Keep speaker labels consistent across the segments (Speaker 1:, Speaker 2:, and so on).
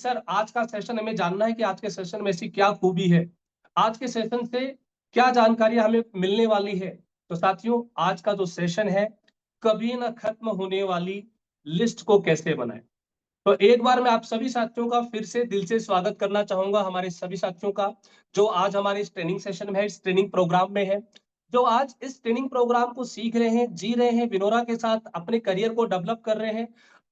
Speaker 1: Sir आज का session हमें जानना है कि आज के सेशन में ऐसी क्या खूबी है, आज के सेशन से क्या जानकारी हमें मिलने वाली है। तो साथियों, आज का जो सेशन है, कभी ना खत्म होने वाली लिस्ट को कैसे बनाएं। तो एक बार मैं आप सभी साथियों का फिर से दिल से स्वागत करना चाहूंगा, हमारे सभी साथियों का जो आज हमारे इस ट्रेनिंग सेशन में है, इस ट्रेनिंग प्रोग्राम में है, जो आज इस ट्रेनिंग प्रोग्राम को सीख रहे हैं, जी रहे हैं, विनोरा के साथ अपने करियर को डेवलप कर रहे हैं।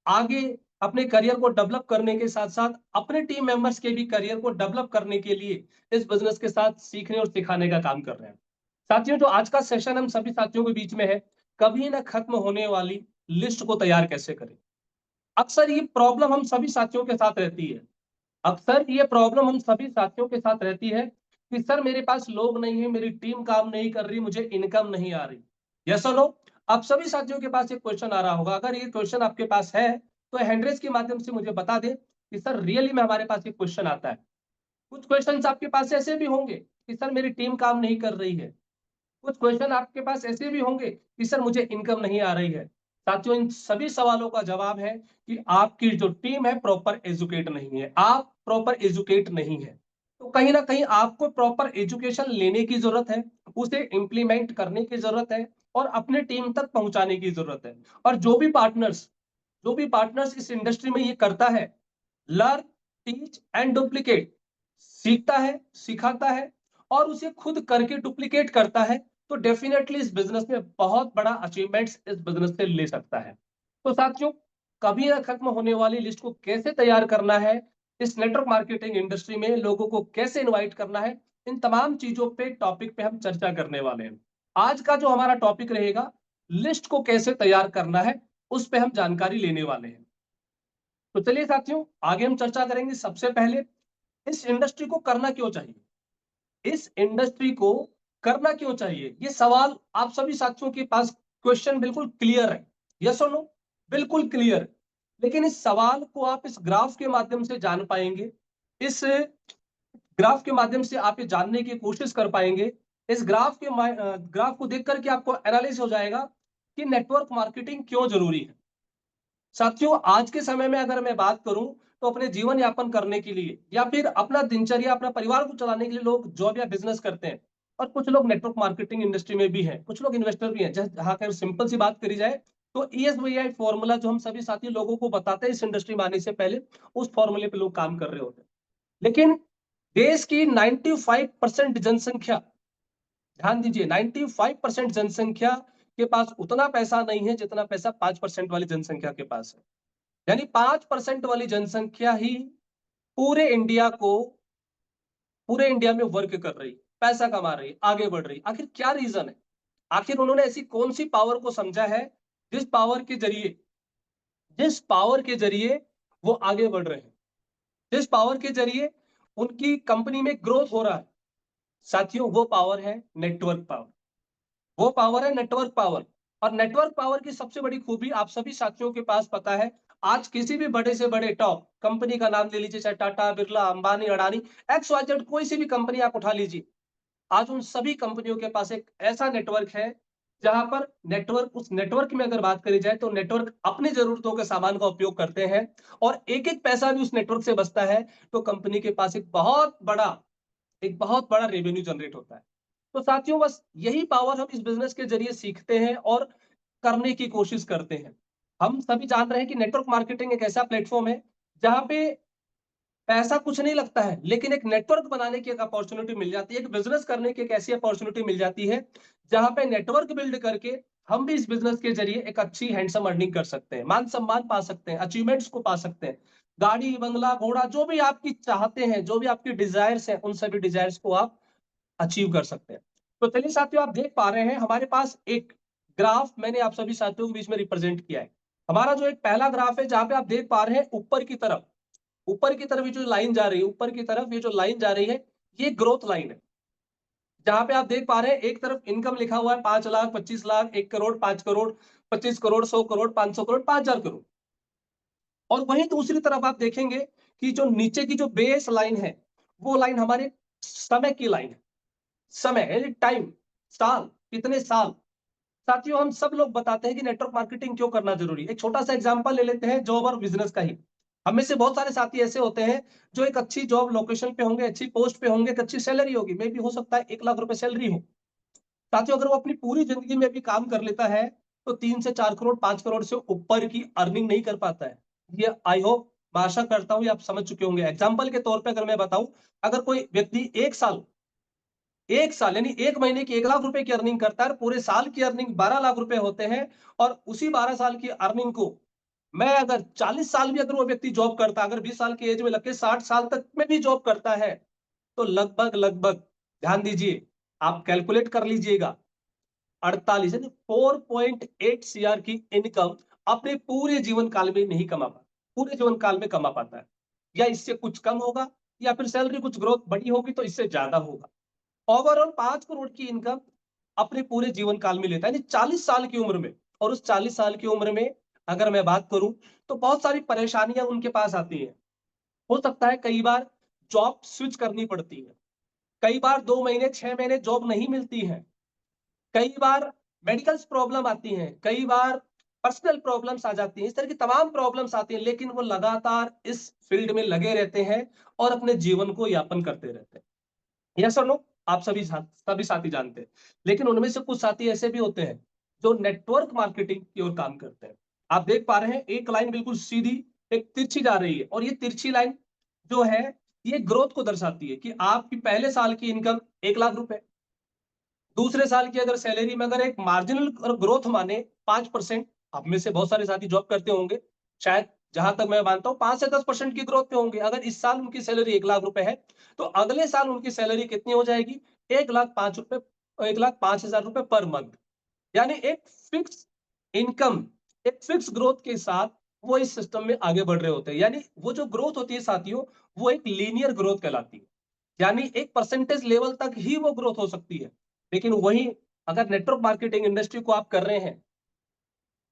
Speaker 1: आगे अपने करियर को डेवलप करने के साथ साथ अपने टीम मेंबर्स के भी करियर को डेवलप करने के लिए इस बिजनेस के साथ सीखने और सिखाने का काम कर रहे हैं। साथियों, जो आज का सेशन हम सभी साथियों के बीच में है, कभी ना खत्म होने वाली लिस्ट को तैयार कैसे करें। अक्सर ये प्रॉब्लम हम सभी साथियों के साथ रहती है। अक्सर ये प्रॉब्लम हम सभी साथियों के साथ रहती है कि सर मेरे पास लोग नहीं है, मेरी टीम काम नहीं कर रही, मुझे इनकम नहीं आ रही। यस और नो? आप सभी साथियों के पास एक क्वेश्चन आ रहा होगा। अगर ये क्वेश्चन आपके पास है तो हैंड रेज के माध्यम से मुझे बता दे कि सर रियली में हमारे पास एक क्वेश्चन आता है। कुछ क्वेश्चन आपके पास ऐसे भी होंगे कि सर मेरी टीम काम नहीं कर रही है। कुछ क्वेश्चन आपके पास ऐसे भी होंगे कि सर मुझे इनकम नहीं आ रही है। साथियों, इन सभी सवालों का जवाब है कि आपकी जो टीम है प्रॉपर एजुकेट नहीं है, आप प्रॉपर एजुकेट नहीं है। तो कहीं ना कहीं आपको प्रॉपर एजुकेशन लेने की जरूरत है, उसे इंप्लीमेंट करने की जरूरत है और अपने टीम तक पहुंचाने की जरूरत है। और जो भी पार्टनर्स इस इंडस्ट्री में ये करता है, लर्न, टीच एंड डुप्लीकेट, सीखता है, सिखाता है और उसे खुद करके डुप्लीकेट करता है, तो डेफिनेटली इस बिजनेस में बहुत बड़ा अचीवमेंट्स इस बिजनेस से ले सकता है। तो साथियों, कभी ना खत्म होने वाली लिस्ट को कैसे तैयार करना है, इस नेटवर्क मार्केटिंग इंडस्ट्री में लोगों को कैसे इनवाइट करना है, इन तमाम चीजों पे टॉपिक पे हम चर्चा करने वाले हैं। आज का जो हमारा टॉपिक रहेगा, लिस्ट को कैसे तैयार करना है, उस पे हम जानकारी लेने वाले हैं। तो चलिए साथियों, आगे हम चर्चा करेंगे। सबसे पहले, इस इंडस्ट्री को करना क्यों चाहिए, इस इंडस्ट्री को करना क्यों चाहिए, ये सवाल आप सभी साथियों के पास क्वेश्चन बिल्कुल क्लियर है। यस और नो? बिल्कुल क्लियर है। लेकिन इस सवाल को आप इस ग्राफ के माध्यम से जान पाएंगे, इस ग्राफ के माध्यम से आप ये जानने की कोशिश कर पाएंगे, इस ग्राफ को देख करके आपको एनालिसिस हो जाएगा कि नेटवर्क मार्केटिंग क्यों जरूरी है। साथियों, आज के समय में अगर मैं बात करूं तो अपने जीवन यापन करने के लिए या फिर अपना दिनचर्या, अपना परिवार को चलाने के लिए लोग जॉब या बिजनेस करते हैं। और कुछ लोग नेटवर्क मार्केटिंग इंडस्ट्री में भी हैं, कुछ लोग इन्वेस्टर भी हैं। जहां अगर सिंपल सी बात करी जाए तो ESBI फॉर्मूला जो हम सभी साथी लोगों को बताते हैं इस इंडस्ट्री में आने से पहले, उस फॉर्मूले पे लोग काम कर रहे होते हैं। लेकिन देश की 95% जनसंख्या, ध्यान दीजिए, 95% जनसंख्या के पास उतना पैसा नहीं है जितना पैसा 5% वाली जनसंख्या के पास है। यानी 5% वाली जनसंख्या ही पूरे इंडिया को, पूरे इंडिया में वर्क कर रही, पैसा कमा रही, आगे बढ़ रही। आखिर क्या रीजन है? आखिर उन्होंने ऐसी कौन सी पावर को समझा है जिस पावर के जरिए वो आगे बढ़ रहे हैं, जिस पावर के जरिए उनकी कंपनी में ग्रोथ हो रहा है। साथियों, वो पावर है नेटवर्क पावर। वो पावर है नेटवर्क पावर। और नेटवर्क पावर की सबसे बड़ी खूबी आप सभी साथियों के पास पता है। आज किसी भी बड़े से बड़े टॉप कंपनी का नाम ले लीजिए, चाहे टाटा, बिरला, अंबानी, अडानी, XYZ, कोई सी भी कंपनी आप उठा लीजिए, आज उन सभी कंपनियों के पास एक ऐसा नेटवर्क है जहां पर उस नेटवर्क में अगर बात करी जाए तो नेटवर्क अपनी जरूरतों के सामान का उपयोग करते हैं और एक एक पैसा भी उस नेटवर्क से बचता है तो कंपनी के पास एक बहुत बड़ा रेवेन्यू जनरेट होता है। तो साथियों, बस यही पावर हम इस बिजनेस के जरिए सीखते हैं और करने की कोशिश करते हैं। हम सभी जान रहे हैं कि नेटवर्क मार्केटिंग एक ऐसा प्लेटफॉर्म है जहां पे पैसा कुछ नहीं लगता है, लेकिन एक नेटवर्क बनाने की एक अपॉर्चुनिटी मिल जाती है, एक बिजनेस करने की एक ऐसी अपॉर्चुनिटी मिल जाती है जहां पे नेटवर्क बिल्ड करके हम भी इस बिजनेस के जरिए एक अच्छी हैंडसम अर्निंग कर सकते हैं, मान सम्मान पा सकते हैं, अचीवमेंट्स को पा सकते हैं, गाड़ी, बंगला, घोड़ा, जो भी आपकी चाहते हैं, जो भी आपकी डिजायर्स हैं, उन सभी डिजायर्स को आप अचीव कर सकते हैं। तो चलिए साथियों, आप देख पा रहे हैं हमारे पास एक ग्राफ मैंने आप सभी साथियों के बीच में रिप्रेजेंट किया है। हमारा जो एक पहला ग्राफ है जहां पे आप देख पा रहे हैं ऊपर की तरफ ये जो लाइन जा रही है, ऊपर की तरफ ये जो लाइन जा रही है, ये ग्रोथ लाइन है। जहां पे आप देख पा रहे हैं एक तरफ इनकम लिखा हुआ है 5 लाख, 25 लाख, 1 करोड़, 5 करोड़, 25 करोड़, 100 करोड़, 500 करोड़, 5,000 करोड़। और वहीं दूसरी तरफ आप देखेंगे कि जो नीचे की जो बेस लाइन है, वो लाइन हमारे समय की लाइन है। समय यानी टाइम, साल, कितने साल। साथियों, हम सब लोग बताते हैं कि नेटवर्क मार्केटिंग क्यों करना जरूरी है। एक छोटा सा एग्जांपल ले लेते हैं जॉब और बिजनेस का ही। हम में से बहुत सारे साथी ऐसे होते हैं जो एक अच्छी जॉब लोकेशन पे होंगे, अच्छी पोस्ट पे होंगे, एक अच्छी सैलरी होगी, मे बी हो सकता है 1 लाख रुपए सैलरी हो। साथियों अगर वो अपनी पूरी जिंदगी में भी काम कर लेता है तो 3 से 4 करोड़ 5 करोड़ से ऊपर की अर्निंग नहीं कर पाता है। ये आई होप, मैं आशा करता हूँ ये आप समझ चुके होंगे। एग्जाम्पल के तौर पे अगर मैं बताऊं, अगर कोई व्यक्ति 1 साल यानी 1 महीने की 1 लाख रुपए की अर्निंग करता है, पूरे साल की अर्निंग 12 लाख रुपए होते हैं, और उसी 12 साल की अर्निंग को मैं अगर 40 साल भी अगर वो व्यक्ति जॉब करता है, अगर 20 साल की एज में लग के 60 साल तक में भी जॉब करता है, तो लगभग लगभग ध्यान दीजिए, आप कैलकुलेट कर लीजिएगा, 48 यानी 4.8 सीआर की इनकम अपने पूरे जीवन काल में नहीं कमा पाता, पूरे जीवन काल में कमा पाता है, या इससे कुछ कम होगा, या फिर सैलरी कुछ ग्रोथ बड़ी होगी तो इससे ज्यादा होगा। ओवरऑल 5 करोड़ की इनकम अपने पूरे जीवन काल में लेता है, यानी 40 साल की उम्र में। और उस 40 साल की उम्र में अगर मैं बात करूं तो बहुत सारी परेशानियां उनके पास आती हैं। हो सकता है कई बार जॉब स्विच करनी पड़ती है, कई बार 2 महीने 6 महीने जॉब नहीं मिलती है, कई बार मेडिकल प्रॉब्लम आती हैं, कई बार पर्सनल प्रॉब्लम्स आ जाती हैं, इस तरह की तमाम प्रॉब्लम्स आती हैं, लेकिन वो लगातार इस फील्ड में लगे रहते हैं और अपने जीवन को यापन करते रहते हैं। यस और नो, आप सभी साथी जानते हैं। लेकिन उनमें से कुछ साथी ऐसे भी होते हैं जो नेटवर्क मार्केटिंग की ओर काम करते हैं। आप देख पा रहे हैं एक लाइन बिल्कुल सीधी एक तिरछी जा रही है, और ये तिरछी लाइन जो है ये ग्रोथ को दर्शाती है कि आपकी पहले साल की इनकम 1 लाख रुपए, दूसरे साल की अगर सैलरी में अगर एक मार्जिनल ग्रोथ माने 5%, आप में से बहुत सारे साथी जॉब करते होंगे, शायद जहां तक मैं मानता हूं 5 से 10% की ग्रोथ पे होंगे। अगर इस साल उनकी सैलरी 1 लाख रुपए है, तो अगले साल उनकी सैलरी कितनी हो जाएगी? 1 लाख 5 रुपए, 1 लाख 5 हजार रुपए पर मंथ। यानी एक फिक्स इनकम, एक फिक्स ग्रोथ के साथ वो इस सिस्टम में आगे बढ़ रहे होते हैं। यानी वो जो ग्रोथ होती है साथियों, वो एक लीनियर ग्रोथ कहलाती है, यानी एक परसेंटेज लेवल तक ही वो ग्रोथ हो सकती है। लेकिन वही अगर नेटवर्क मार्केटिंग इंडस्ट्री को आप कर रहे हैं,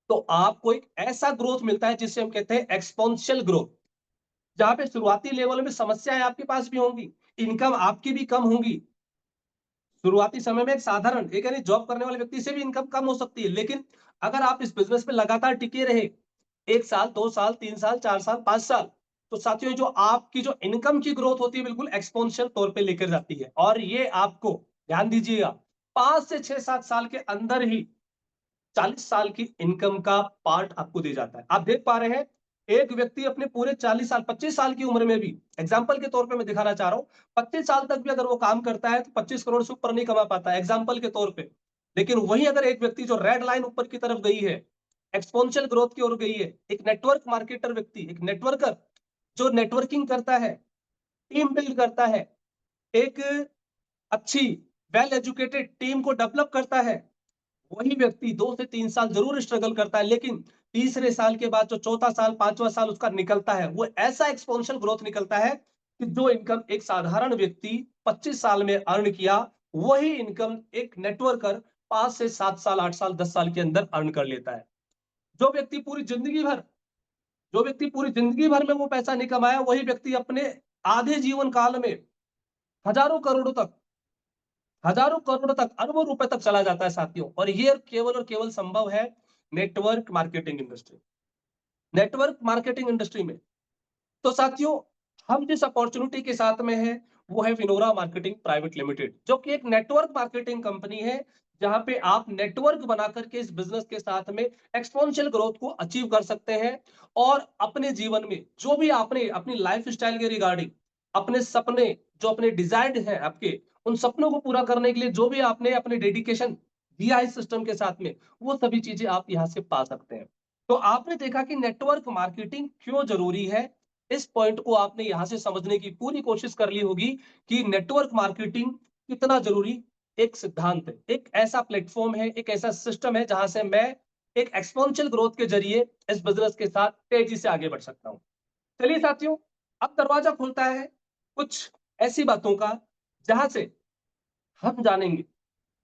Speaker 1: तो आपको एक ऐसा ग्रोथ मिलता है जिसे हम कहते हैं एक्सपोनेंशियल ग्रोथ, जहां पे शुरुआती लेवल में समस्याएं आपके पास भी होंगी, इनकम आपकी भी कम होंगी। शुरुआती समय में एक साधारण एक यानी जॉब करने वाले व्यक्ति से भी इनकम कम हो सकती है, लेकिन अगर आप इस बिजनेस में लगातार टिके रहे 1 साल 2 साल 3 साल 4 साल 5 साल, तो साथियों जो आपकी जो इनकम की ग्रोथ होती है बिल्कुल एक्सपोनेंशियल तौर पे लेकर जाती है, और ये आपको ध्यान दीजिएगा 5 से 6 7 साल के अंदर ही 40 साल की इनकम का पार्ट आपको दे जाता है। आप देख पा रहे हैं एक व्यक्ति अपने पूरे 40 साल 25 साल की उम्र में भी, एग्जाम्पल के तौर पे मैं दिखाना चाह रहा हूं, 25 साल तक भी अगर वो काम करता है तो 25 करोड़ से ऊपर नहीं कमा पाता है, एग्जाम्पल के तौर पे। लेकिन वही अगर एक व्यक्ति जो रेड लाइन ऊपर की तरफ गई है, एक्सपोनेंशियल ग्रोथ की ओर गई है, एक नेटवर्क मार्केटर व्यक्ति, एक नेटवर्कर जो नेटवर्किंग करता है, टीम बिल्ड करता है, एक अच्छी वेल एजुकेटेड टीम को डेवलप करता है, वही व्यक्ति 2 से 3 साल जरूर स्ट्रगल करता है, लेकिन तीसरे साल के बाद जो चौथा साल 5वां साल उसका निकलता है, वो ऐसा एक्सपोनेंशियल ग्रोथ निकलता है कि जो इनकम एक साधारण व्यक्ति 25 साल में अर्न किया, वही इनकम एक नेटवर्कर 5 से 7 साल 8 साल 10 साल के अंदर अर्न कर लेता है। जो व्यक्ति पूरी जिंदगी भर जो व्यक्ति पूरी जिंदगी भर में वो पैसा नहीं कमाया, वही व्यक्ति अपने आधे जीवन काल में हजारों करोड़ों तक हजारों करोड़ तक अरबों रुपए तक चला जाता है साथियों। और केवल संभव है network marketing industry, network marketing industry में। तो साथियों हम जिस अपॉर्चुनिटी के साथ में है वो है फिनोरा मार्केटिंग प्राइवेट लिमिटेड, जो कि एक नेटवर्क मार्केटिंग कंपनी है, जहां पे आप नेटवर्क बना करके इस बिजनेस के साथ में एक्सपोनेंशियल ग्रोथ को अचीव कर सकते हैं, और अपने जीवन में जो भी आपने अपनी लाइफ स्टाइल के रिगार्डिंग अपने सपने जो अपने डिजायर्ड हैं आपके, उन सपनों को पूरा करने के लिए जो भी आपने अपने डेडिकेशन दिया है इस सिस्टम के साथ में, वो सभी चीजें आप यहां से पा सकते हैं। तो आपने देखा कि नेटवर्क मार्केटिंग क्यों जरूरी है, इस पॉइंट को आपने यहां से समझने की पूरी कोशिश कर ली होगी कि नेटवर्क मार्केटिंग कितना जरूरी एक सिद्धांत है, एक ऐसा प्लेटफॉर्म है, एक ऐसा सिस्टम है जहां से मैं एक एक्सपोनेंशियल ग्रोथ के जरिए इस बिजनेस के साथ तेजी से आगे बढ़ सकता हूं। चलिए साथियों, अब दरवाजा खुलता है कुछ ऐसी बातों का जहां से हम जानेंगे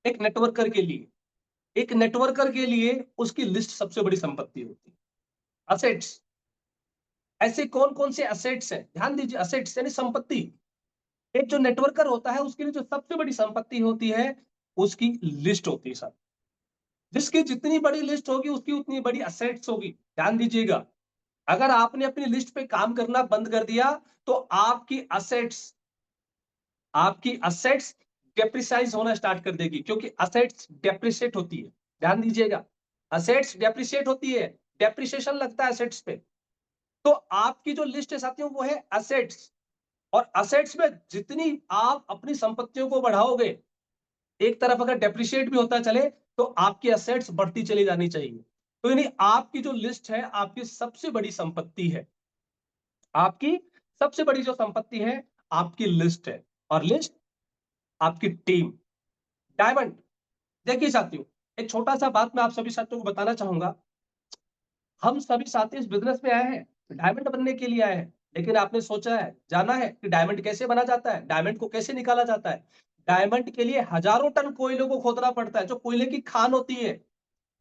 Speaker 1: एक नेटवर्कर के लिए, उसकी लिस्ट सबसे बड़ी संपत्ति होती है, असेट्स। ऐसे कौन कौन से असेट्स हैं, ध्यान दीजिए, असेट्स यानी संपत्ति। एक जो नेटवर्कर होता है उसके लिए जो सबसे बड़ी संपत्ति होती है उसकी लिस्ट होती है साहब। जिसकी जितनी बड़ी लिस्ट होगी उसकी उतनी बड़ी असेट्स होगी, ध्यान दीजिएगा। अगर आपने अपनी लिस्ट पे काम करना बंद कर दिया तो आपकी असेट्स डेप्रिसाइज होना स्टार्ट कर देगी, क्योंकि असेट्स डेप्रिशिएट होती है। ध्यान दीजिएगा, असेट्स डेप्रिशिएट होती है, डेप्रिसिएशन लगता है असेट्स पे। तो आपकी जो लिस्ट है साथियों वो है असेट्स, और असेट्स में जितनी आप अपनी संपत्तियों को बढ़ाओगे, एक तरफ अगर डेप्रिशिएट भी होता चले तो आपकी असेट्स बढ़ती चली जानी चाहिए। तो यानी आपकी जो लिस्ट है आपकी सबसे बड़ी संपत्ति है। आपकी सबसे बड़ी जो संपत्ति है आपकी लिस्ट है, और लिस्ट आपकी टीम। डायमंड, देखिए साथियों, एक छोटा सा बात मैं आप सभी साथियों को बताना चाहूंगा। हम सभी साथी इस बिजनेस में आए हैं, डायमंड बनने के लिए आए हैं। लेकिन आपने सोचा है, जाना है कि डायमंड कैसे बना जाता है, डायमंड को कैसे निकाला जाता है? डायमंड के लिए हजारों टन कोयले को खोदना पड़ता है, जो कोयले की खान होती है।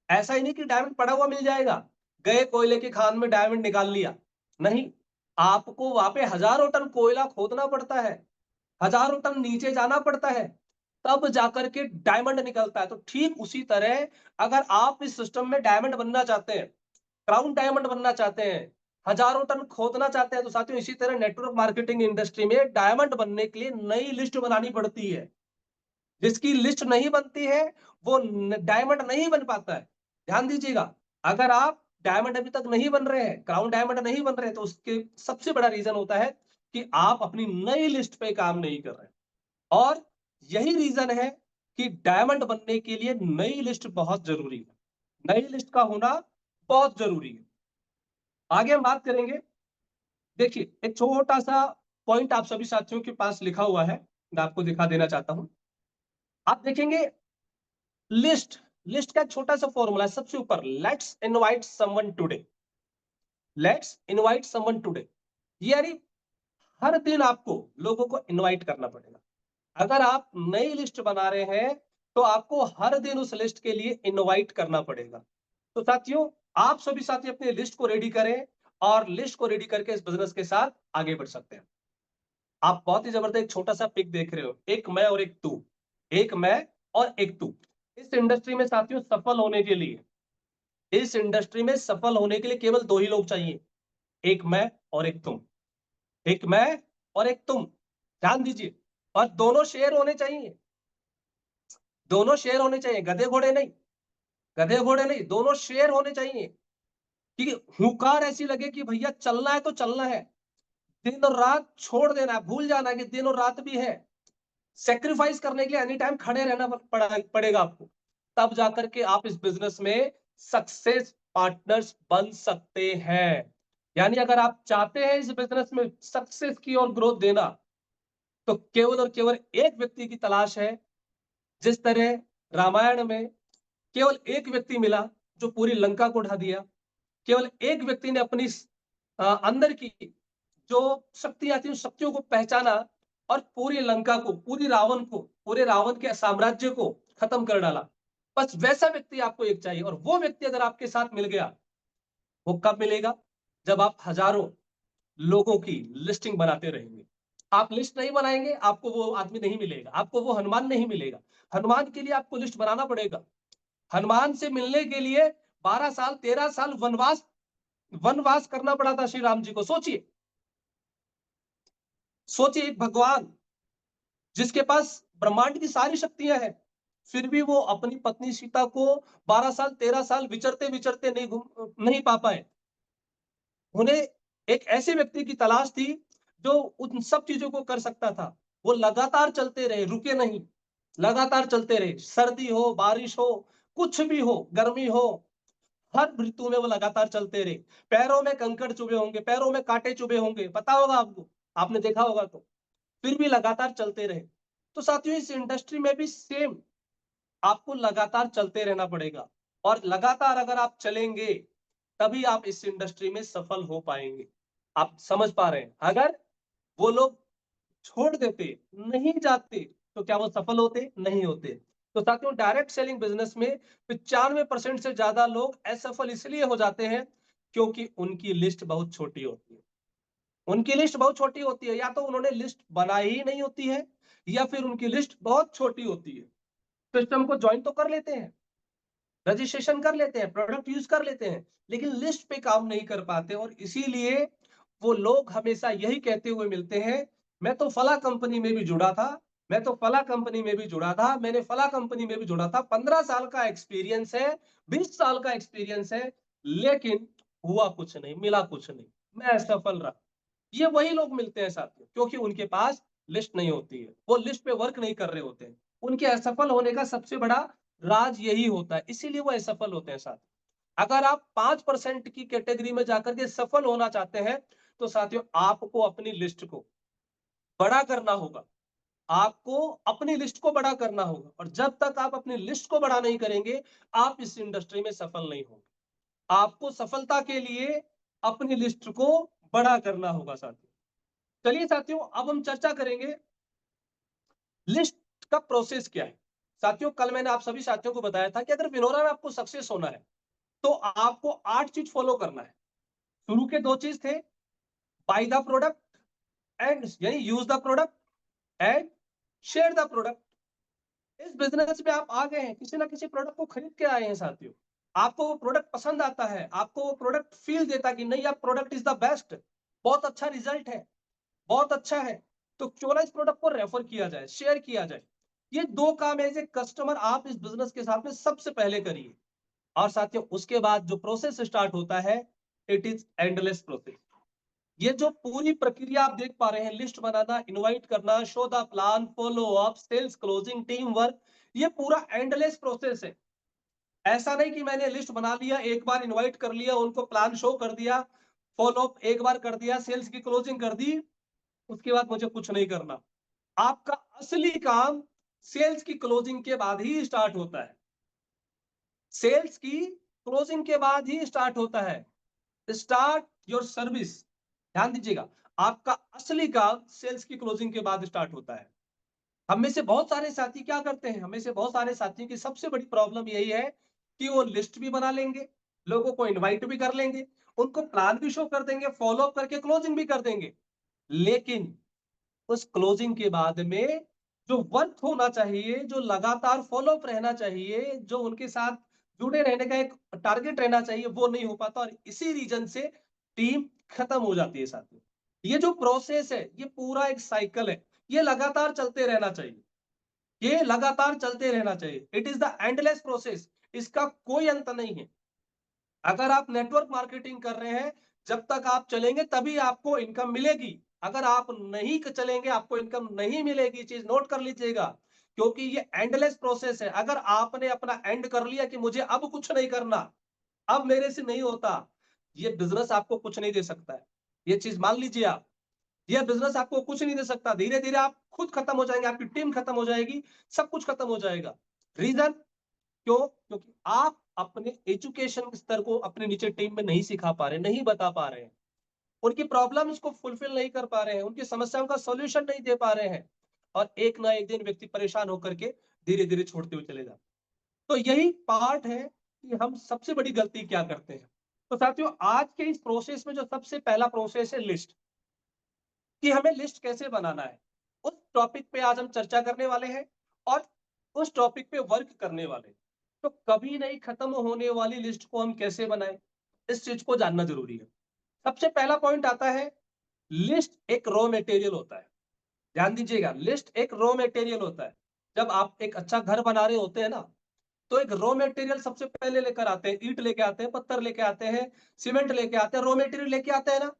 Speaker 1: ऐसा ही नहीं कि डायमंड पड़ा हुआ मिल जाएगा, गए कोयले की खान में डायमंड निकाल लिया। नहीं, आपको वहां पे हजारों टन कोयला खोदना पड़ता है, हजारों टन नीचे जाना पड़ता है, तब जाकर के डायमंड निकलता है। तो ठीक उसी तरह अगर आप इस सिस्टम में डायमंड बनना चाहते हैं, क्राउन डायमंड बनना चाहते हैं, हजारों टन खोदना चाहते हैं, तो साथियों इसी तरह नेटवर्क मार्केटिंग इंडस्ट्री में डायमंड बनने के लिए नई लिस्ट बनानी पड़ती है। जिसकी लिस्ट नहीं बनती है वो डायमंड नहीं बन पाता है। ध्यान दीजिएगा, अगर आप डायमंड अभी तक नहीं बन रहे हैं, क्राउन डायमंड नहीं बन रहे, तो उसके सबसे बड़ा रीजन होता है कि आप अपनी नई लिस्ट पे काम नहीं कर रहे। और यही रीजन है कि डायमंड बनने के लिए नई लिस्ट बहुत जरूरी है, नई लिस्ट का होना बहुत जरूरी है। आगे हम बात करेंगे। देखिए, एक छोटा सा पॉइंट आप सभी साथियों के पास लिखा हुआ है, मैं आपको दिखा देना चाहता हूं। आप देखेंगे, लिस्ट लिस्ट का एक छोटा सा फॉर्मूला है सबसे ऊपर, let's invite someone today. Let's invite someone today, यानी हर दिन आपको लोगों को इनवाइट करना पड़ेगा। अगर आप नई लिस्ट बना रहे हैं तो आपको हर दिन उस लिस्ट के लिए इनवाइट करना पड़ेगा। तो साथियों, आप सभी साथी अपनी लिस्ट को रेडी करें, और लिस्ट को रेडी करके इस बिजनेस के साथ आगे बढ़ सकते हैं। आप बहुत ही जबरदस्त छोटा सा पिक देख रहे हो, एक मैं और एक तू, एक मैं और एक तू। इस इंडस्ट्री में साथियों सफल होने के लिए, इस इंडस्ट्री में सफल होने के लिए केवल दो ही लोग चाहिए, एक मैं और एक तुम। एक मैं और एक तुम, ध्यान दीजिए। और दोनों शेयर होने चाहिए, दोनों शेयर होने चाहिए, गधे घोड़े नहीं, गधे घोड़े नहीं, दोनों शेयर होने चाहिए। कि हुंकार ऐसी लगे कि भैया चलना है तो चलना है, दिन और रात छोड़ देना है, भूल जाना है कि दिन और रात भी है। सेक्रीफाइस करने के लिए एनी टाइम खड़े रहना पड़ेगा आपको, तब जाकर के आप इस बिजनेस में सक्सेस पार्टनर्स बन सकते हैं। यानी अगर आप चाहते हैं इस बिजनेस में सक्सेस की और ग्रोथ देना, तो केवल और केवल एक व्यक्ति की तलाश है। जिस तरह रामायण में केवल एक व्यक्ति मिला जो पूरी लंका को ढा दिया, केवल एक व्यक्ति ने अपनी अंदर की जो शक्तियां थी उस शक्तियों को पहचाना, और पूरी लंका को, पूरे रावण के साम्राज्य को खत्म कर डाला। बस वैसा व्यक्ति आपको एक चाहिए, और वो व्यक्ति अगर आपके साथ मिल गया, वो कब मिलेगा? जब आप हजारों लोगों की लिस्टिंग बनाते रहेंगे। आप लिस्ट नहीं बनाएंगे, आपको वो आदमी नहीं मिलेगा, आपको वो हनुमान नहीं मिलेगा। हनुमान के लिए आपको लिस्ट बनाना पड़ेगा। हनुमान से मिलने के लिए 12 साल 13 साल वनवास वनवास करना पड़ा था श्री राम जी को। सोचिए, सोचिए, एक भगवान जिसके पास ब्रह्मांड की सारी शक्तियां हैं, फिर भी वो अपनी पत्नी सीता को 12 साल 13 साल विचरते विचरते नहीं पा पाए। उन्हें एक ऐसे व्यक्ति की तलाश थी जो उन सब चीजों को कर सकता था। वो लगातार चलते रहे, रुके नहीं, लगातार चलते रहे, सर्दी हो बारिश हो, कुछ भी हो, गर्मी हो, हर ऋतु में वो लगातार चलते रहे। पैरों में कंकड़ चुभे होंगे, पैरों में कांटे चुभे होंगे, पता होगा आपको, आपने देखा होगा, तो फिर भी लगातार चलते रहे। तो साथियों, इस इंडस्ट्री में भी सेम, आपको लगातार चलते रहना पड़ेगा, और लगातार अगर आप चलेंगे तभी आप इस इंडस्ट्री में सफल हो पाएंगे। आप समझ पा रहे हैं? अगर वो लोग छोड़ देते, नहीं जाते, तो क्या वो सफल होते? नहीं होते। तो साथियों, डायरेक्ट सेलिंग बिजनेस में 95% से ज्यादा लोग असफल इसलिए हो जाते हैं क्योंकि उनकी लिस्ट बहुत छोटी होती है। उनकी लिस्ट बहुत छोटी होती है, या तो उन्होंने लिस्ट बनाई ही नहीं होती है, या फिर उनकी लिस्ट बहुत छोटी होती है। सिस्टम को ज्वाइन तो कर लेते हैं, रजिस्ट्रेशन कर लेते हैं, प्रोडक्ट यूज कर लेते हैं, लेकिन लिस्ट पे काम नहीं कर पाते और इसीलिए वो लोग हमेशा यही कहते हुए मिलते हैं, मैं तो फला कंपनी में भी जुड़ा था, मैं तो फला कंपनी में भी जुड़ा था, मैंने फला कंपनी में भी जुड़ा था, 15 साल का एक्सपीरियंस है, 20 साल का एक्सपीरियंस है, लेकिन हुआ कुछ नहीं, मिला कुछ नहीं, मैं असफल रहा। ये वही लोग मिलते हैं साथियों, क्योंकि उनके पास लिस्ट नहीं होती है, वो लिस्ट पे वर्क नहीं कर रहे होते हैं। उनके असफल होने का सबसे बड़ा राज यही होता है, इसीलिए वो असफल होते हैं साथियों। अगर आप 5% की कैटेगरी में जाकर के सफल होना चाहते हैं, तो साथियों आपको अपनी लिस्ट को बड़ा करना होगा। आपको अपनी लिस्ट को बड़ा करना होगा और जब तक आप अपनी लिस्ट को बड़ा नहीं करेंगे, आप इस इंडस्ट्री में सफल नहीं होंगे। आपको सफलता के लिए अपनी लिस्ट को बड़ा करना होगा साथियों। चलिए साथियों, अब हम चर्चा करेंगे लिस्ट का प्रोसेस क्या है। साथियों, कल मैंने आप सभी साथियों को बताया था कि अगर विनोरा में आपको सक्सेस होना है, तो आपको 8 चीज फॉलो करना है। शुरू के 2 चीज थे, बाय द प्रोडक्ट एंड यानी use the product and share the product. इस बिजनेस में आप आ गए हैं, किसी ना किसी प्रोडक्ट को खरीद के आए हैं साथियों। आपको वो प्रोडक्ट पसंद आता है, आपको वो प्रोडक्ट फील देता है कि नहीं, आप प्रोडक्ट इज द बेस्ट, बहुत अच्छा रिजल्ट है, बहुत अच्छा है, तो क्यों ना इस प्रोडक्ट को रेफर किया जाए, शेयर किया जाए। ये 2 काम एज ए कस्टमर आप इस बिजनेस के साथ में सबसे पहले करिए। और साथियों, उसके बाद जो प्रोसेस स्टार्ट होता है, इट इज एंडलेस प्रोसेस। ये जो पूरी प्रक्रिया आप देख पा रहे हैं, लिस्ट बनाना, इनवाइट करना, show the plan, follow up, sales closing, team work, ये पूरा एंडलेस प्रोसेस है। ऐसा नहीं कि मैंने लिस्ट बना लिया, एक बार इनवाइट कर लिया, उनको प्लान शो कर दिया, फॉलो अप एक बार कर दिया, सेल्स की क्लोजिंग कर दी, उसके बाद मुझे कुछ नहीं करना। आपका असली काम सेल्स की क्लोजिंग के बाद ही स्टार्ट होता है। सेल्स की क्लोजिंग के बाद ही स्टार्ट होता है। Start your service. ध्यान दीजिएगा, आपका असली काम सेल्स की क्लोजिंग के बाद स्टार्ट होता है। हम में से बहुत सारे साथी क्या करते हैं, हमें से बहुत सारे साथियों की सबसे बड़ी प्रॉब्लम यही है कि वो लिस्ट भी बना लेंगे, लोगों को इनवाइट भी कर लेंगे, उनको प्लान भी शो कर देंगे, फॉलो अप करके क्लोजिंग भी कर देंगे, लेकिन उस क्लोजिंग के बाद में जो वर्क होना चाहिए, जो लगातार फॉलो अप रहना चाहिए, जो उनके साथ जुड़े रहने का एक टारगेट रहना चाहिए, वो नहीं हो पाता और इसी रीजन से टीम खत्म हो जाती है साथियों। ये जो प्रोसेस है, ये पूरा एक साइकिल है, ये लगातार चलते रहना चाहिए, ये लगातार चलते रहना चाहिए। It is the endless process, इसका कोई अंत नहीं है। अगर आप नेटवर्क मार्केटिंग कर रहे हैं, जब तक आप चलेंगे तभी आपको इनकम मिलेगी। अगर आप नहीं चलेंगे, आपको इनकम नहीं मिलेगी, चीज नोट कर लीजिएगा, क्योंकि ये एंडलेस प्रोसेस है। अगर आपने अपना एंड कर लिया कि मुझे अब कुछ नहीं करना, अब मेरे से नहीं होता, ये बिजनेस आपको कुछ नहीं दे सकता है। ये चीज मान लीजिए आप, ये बिजनेस आपको कुछ नहीं दे सकता। धीरे धीरे आप खुद खत्म हो जाएंगे, आपकी टीम खत्म हो जाएगी, सब कुछ खत्म हो जाएगा। रीजन क्यों? क्योंकि आप अपने एजुकेशन स्तर को अपने नीचे टीम में नहीं सिखा पा रहे, नहीं बता पा रहे हैं, उनकी प्रॉब्लम्स को फुलफिल नहीं कर पा रहे हैं, उनकी समस्याओं का सॉल्यूशन नहीं दे पा रहे हैं, और एक ना एक दिन व्यक्ति परेशान होकर के धीरे धीरे छोड़ते हुए चले जाते। तो यही पार्ट है कि हम सबसे बड़ी गलती क्या करते हैं। तो साथियों, आज के इस प्रोसेस में जो सबसे पहला प्रोसेस है लिस्ट, कि हमें लिस्ट कैसे बनाना है, उस टॉपिक पे आज हम चर्चा करने वाले हैं और उस टॉपिक पे वर्क करने वाले हैं। तो कभी नहीं खत्म होने वाली लिस्ट को हम कैसे बनाएं, इस चीज को जानना जरूरी है। सबसे पहला पॉइंट आता है, लिस्ट एक रॉ मटेरियल होता है। ध्यान दीजिएगा, लिस्ट एक रॉ मटेरियल होता है। जब आप एक अच्छा घर बना रहे होते हैं ना, तो एक रॉ मटेरियल सबसे पहले लेकर आते हैं, ईंट लेके आते हैं, पत्थर लेके आते हैं, सीमेंट लेके आते हैं, रॉ मटेरियल लेके आते हैं ना,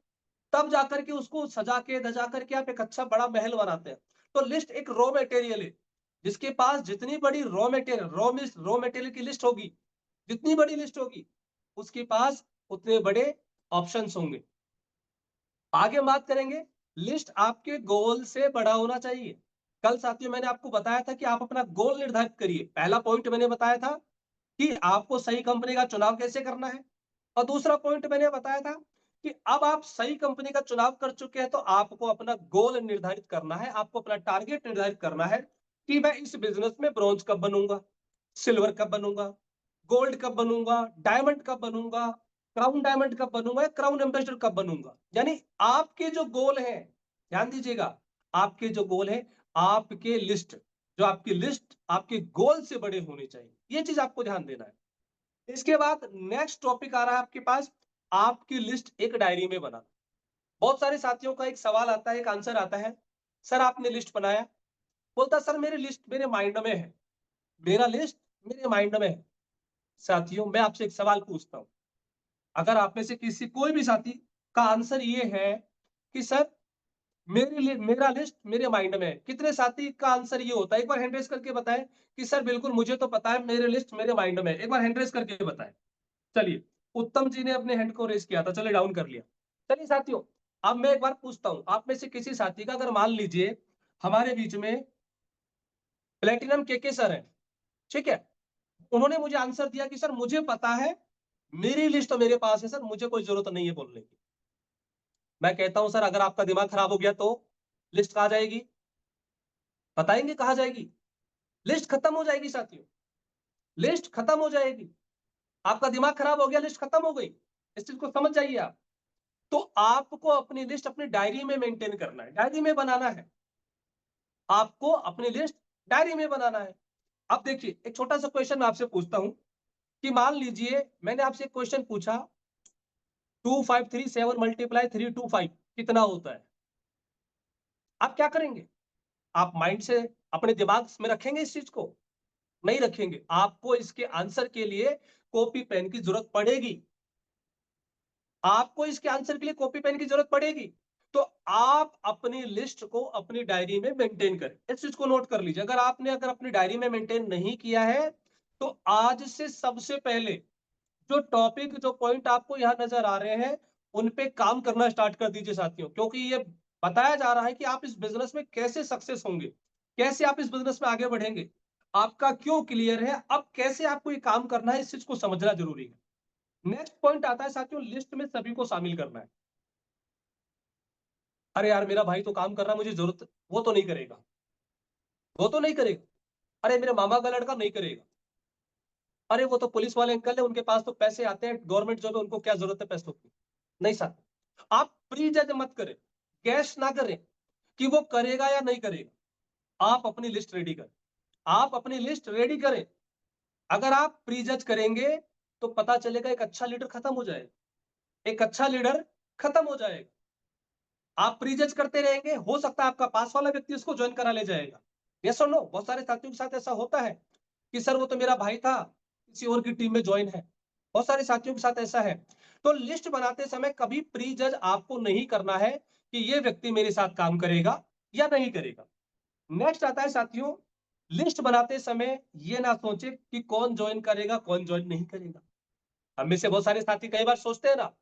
Speaker 1: तब जाकर के उसको सजा के धजा करके आप एक अच्छा बड़ा महल बनाते हैं। तो लिस्ट एक रॉ मटेरियल है, जिसके पास जितनी बड़ी रॉ मटेरियल की लिस्ट होगी, जितनी बड़ी लिस्ट होगी, उसके पास उतने बड़े ऑप्शंस होंगे। आगे हम बात करेंगे, लिस्ट आपके गोल से बड़ा होना चाहिए। कल साथियों मैंने आपको बताया था कि आप अपना गोल निर्धारित करिए। पहला पॉइंट मैंने बताया था कि आपको सही कंपनी का चुनाव कैसे करना है, और दूसरा पॉइंट मैंने बताया था कि अब आप सही कंपनी का चुनाव कर चुके हैं, तो आपको अपना गोल निर्धारित करना है, आपको अपना टारगेट निर्धारित करना है कि मैं इस बिजनेस में ब्रॉन्ज कब बनूंगा, सिल्वर कब बनूंगा, गोल्ड कब बनूंगा, डायमंड कब बनूंगा, क्राउन डायमंड कब बनूंगा, क्राउन एम्बेसडर कब बनूंगा। यानी आपके जो गोल है, ध्यान दीजिएगा, आपके जो गोल है, आपके लिस्ट, जो आपकी लिस्ट आपके गोल से बड़े होने चाहिए, ये चीज आपको ध्यान देना है। इसके बाद नेक्स्ट टॉपिक आ रहा है आपके पास, आपकी लिस्ट एक डायरी में बनाना। बहुत सारे साथियों का एक सवाल आता है, एक आंसर आता है, सर आपने लिस्ट बनाया, बोलता सर मेरी लिस्ट मेरे माइंड में है, मेरा लिस्ट मेरे माइंड में है। साथियों मैं आपसे एक सवाल पूछता हूं, अगर आप में से किसी कोई भी साथी का आंसर ये है कि सर मेरा लिस्ट मेरे माइंड में है, कितने साथी का आंसर ये होता है? एक बार हैंड रेज करके बताएं कि सर बिल्कुल मुझे तो पता है, मेरे लिस्ट मेरे माइंड में है। एक बार हैंड रेज करके बताएं। चलिए, उत्तम जी ने अपने हैंड को रेज किया था, चलिए डाउन कर लिया। चलिए साथियों, अब मैं एक बार पूछता हूं, आप में से किसी साथी का, अगर मान लीजिए हमारे बीच में प्लेटिनम के सर है, ठीक है, उन्होंने मुझे आंसर दिया कि सर मुझे पता है, मेरी लिस्ट तो मेरे पास है सर, मुझे कोई जरूरत नहीं है बोलने की। मैं कहता हूं सर अगर आपका दिमाग खराब हो गया तो लिस्ट कहां जाएगी? बताएंगे कहां जाएगी? लिस्ट खत्म हो जाएगी साथियों, लिस्ट खत्म हो जाएगी। आपका दिमाग खराब हो गया, लिस्ट खत्म हो गई, इस चीज को समझ जाइए आप। तो आपको अपनी लिस्ट अपनी डायरी में मेंटेन करना है, डायरी में बनाना है, आपको अपनी लिस्ट डायरी में बनाना है। अब देखिए एक छोटा सा क्वेश्चन मैं आपसे पूछता हूं कि मान लीजिए मैंने आपसे एक क्वेश्चन पूछा, 2537 मल्टीप्लाई 325 कितना होता है? आप क्या करेंगे? आप माइंड से अपने दिमाग में रखेंगे इस चीज को? नहीं रखेंगे, आपको इसके आंसर के लिए कॉपी पेन की जरूरत पड़ेगी, आपको इसके आंसर के लिए कॉपी पेन की जरूरत पड़ेगी। तो आप अपनी लिस्ट को अपनी डायरी में मेंटेन करें, इस चीज को नोट कर लीजिए। अगर अपनी डायरी में मेंटेन नहीं किया है तो आज से सबसे पहले जो टॉपिक जो पॉइंट आपको यहां नजर आ रहे हैं उन पे काम करना स्टार्ट कर दीजिए साथियों, क्योंकि ये बताया जा रहा है कि आप इस बिजनेस में कैसे सक्सेस होंगे, कैसे आप इस बिजनेस में आगे बढ़ेंगे, आपका क्यों क्लियर है, अब कैसे आपको ये काम करना है, इस चीज को समझना जरूरी है। नेक्स्ट पॉइंट आता है साथियों, लिस्ट में सभी को शामिल करना है। अरे यार मेरा भाई तो काम कर रहा है, मुझे जरूरत, वो तो नहीं करेगा, वो तो नहीं करेगा। अरे मेरे मामा का लड़का नहीं करेगा। अरे वो तो पुलिस वाले अंकल है, उनके पास तो पैसे आते हैं, गवर्नमेंट जॉब है, उनको क्या जरूरत है पैसों की? नहीं साहब, आप प्री जज मत करें, गैस ना करें कि वो करेगा या नहीं करेगा। आप अपनी लिस्ट रेडी करें, आप अपनी लिस्ट रेडी करें। अगर आप प्री जज करेंगे तो पता चलेगा एक अच्छा लीडर खत्म हो जाएगा, एक अच्छा लीडर खत्म हो जाएगा। आप प्री जज करते रहेंगे, हो सकता है आपका पास वाला व्यक्ति उसको ज्वाइन करा ले जाएगा। यस और नो? बहुत सारे साथियों के साथ ऐसा होता है कि सर वो तो मेरा भाई था, किसी और की टीम में ज्वाइन है। बहुत सारे साथियों के साथ ऐसा है। तो लिस्ट बनाते समय कभी प्री जज आपको नहीं करना है कि ये व्यक्ति मेरे साथ काम करेगा या नहीं करेगा। नेक्स्ट आता है साथियों, लिस्ट बनाते समय ये ना सोचे कि कौन ज्वाइन करेगा कौन ज्वाइन नहीं करेगा। हम में से बहुत सारे साथी कई बार सोचते हैं ना,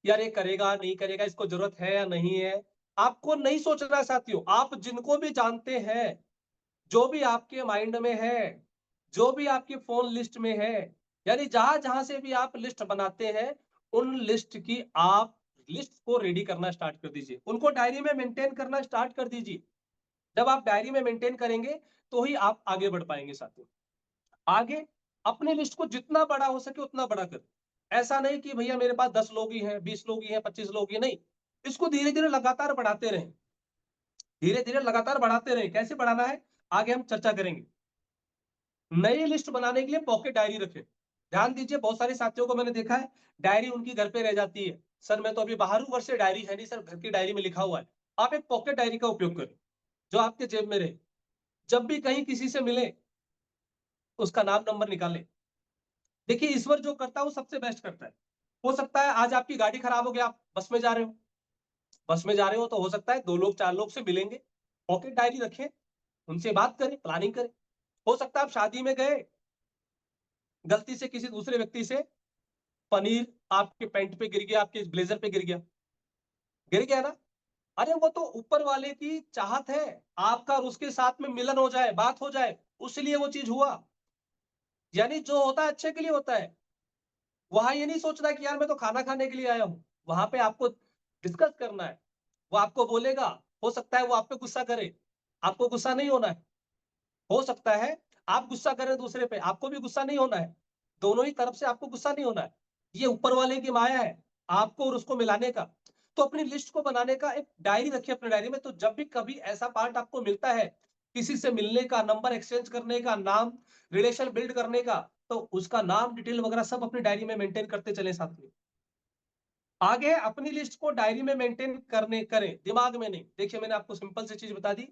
Speaker 1: यार ये करेगा नहीं करेगा, इसको जरूरत है या नहीं है। आपको नहीं सोचना है साथियों, आप जिनको भी जानते हैं, जो भी आपके माइंड में है, जो भी आपकी फोन लिस्ट में है, यानी जहां जहां से भी आप लिस्ट बनाते हैं, उन लिस्ट की आप लिस्ट को रेडी करना स्टार्ट कर दीजिए, उनको डायरी में मेंटेन करना स्टार्ट कर दीजिए। जब आप डायरी में मेंटेन करेंगे तो ही आप आगे बढ़ पाएंगे साथियों। आगे अपनी लिस्ट को जितना बड़ा हो सके उतना बड़ा कर। ऐसा नहीं कि भैया मेरे पास 10 लोग ही हैं, 20 लोग ही हैं, 25 लोग ही, नहीं। इसको धीरे धीरे लगातार बढ़ाते रहें, धीरे धीरे लगातार बढ़ाते रहें। कैसे बढ़ाना है आगे हम चर्चा करेंगे। नई लिस्ट बनाने के लिए पॉकेट डायरी रखें। ध्यान दीजिए, बहुत सारे साथियों को मैंने देखा है डायरी उनकी घर पे रह जाती है, सर मैं तो अभी बाहर हूं, घर से डायरी है नहीं सर, घर की डायरी में लिखा हुआ है। आप एक पॉकेट डायरी का उपयोग करें जो आपके जेब में रहे, जब भी कहीं किसी से मिले उसका नाम नंबर निकालें। देखिए ईश्वर जो करता है वो सबसे बेस्ट करता है। हो सकता है आज आपकी गाड़ी खराब हो गया, आप बस में जा रहे हो, बस में जा रहे हो तो हो सकता है 2 लोग 4 लोग से मिलेंगे, पॉकेट डायरी रखें, उनसे बात करें, प्लानिंग करें। हो सकता है आप शादी में गए, गलती से किसी दूसरे व्यक्ति से पनीर आपके पैंट पे गिर गया, आपके ब्लेजर पे गिर गया ना, अरे वो तो ऊपर वाले की चाहत है, आपका और उसके साथ में मिलन हो जाए, बात हो जाए, उसलिए वो चीज हुआ। यानी जो होता है अच्छे के लिए होता है। वहां ये नहीं सोचना कि यार मैं तो खाना खाने के लिए आया हूं, वहां पे आपको डिस्कस करना है। वो आपको बोलेगा, हो सकता है वो आप पे गुस्सा करे, आपको गुस्सा नहीं होना है। हो सकता है आप गुस्सा करें दूसरे पे, आपको भी गुस्सा नहीं होना है। दोनों ही तरफ से आपको गुस्सा नहीं होना है। ये ऊपर वाले की माया है आपको और उसको मिलाने का। तो अपनी लिस्ट को बनाने का एक डायरी रखिए अपने डायरी में, तो जब भी कभी ऐसा पार्ट आपको मिलता है, किसी से मिलने का, नंबर एक्सचेंज करने का, नाम रिलेशन बिल्ड करने का, तो उसका नाम, डिटेल वगैरह सब अपनी डायरी में मेंटेन करते चले साथियों। आगे अपनी लिस्ट को डायरी में मेंटेन करें, दिमाग में नहीं। देखिए मैंने आपको सिंपल सी चीज बता दी,